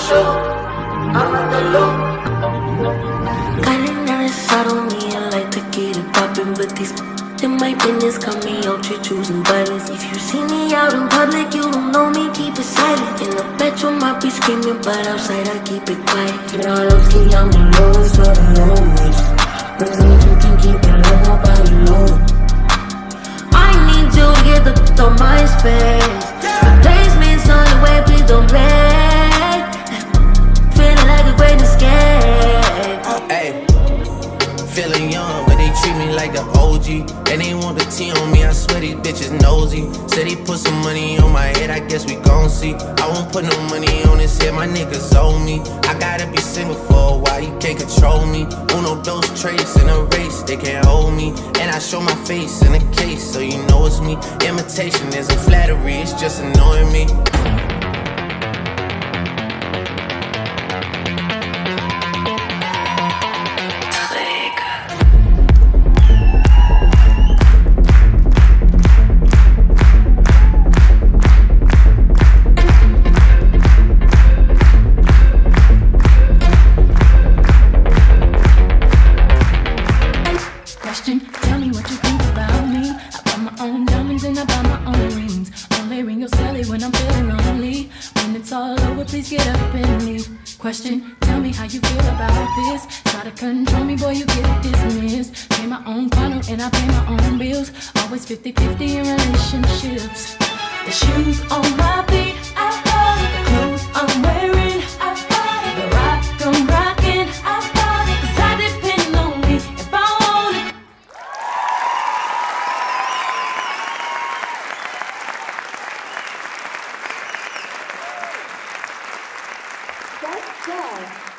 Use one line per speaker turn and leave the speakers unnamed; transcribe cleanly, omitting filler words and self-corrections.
show. I'm at the low.
Kinda nervous, I don't need a light to get it poppin', but these in my business got me out here choosing violence. If you see me out in public, you don't know me, keep it silent. In the bedroom, I be screaming, but outside I keep it quiet. Now los que llaman lowest are the lowest. But you can keep it low, nobody low. I need you to get the on my space. Replacement's on the way, please don't play. Feeling like a great escape.
Hey, feeling young, but they treat me like the OG. And they want the T on me, I swear these bitches nosy. Said he put some money on my head, I guess we gon' see. I won't put no money on his head, my niggas owe me. I gotta be single for a while, you can't control me. Uno, those traits in a race, they can't hold me. And I show my face in a case, so you know it's me. Imitation isn't flattery, it's just annoying me.
Tell me what you think about me. I buy my own diamonds and I buy my own rings. Only ring your celly when I'm feeling lonely. When it's all over, please get up and leave. Question, tell me how you feel about this. Try to control me, boy, you get dismissed. Pay my own condo and I pay my own bills. Always 50-50 in relationships. The shoes on my feet, I bought it. The clothes I'm wearing, I bought it. The rock I'm rocking, I bought it. 'Cause I depend on me if I want it.
That's good.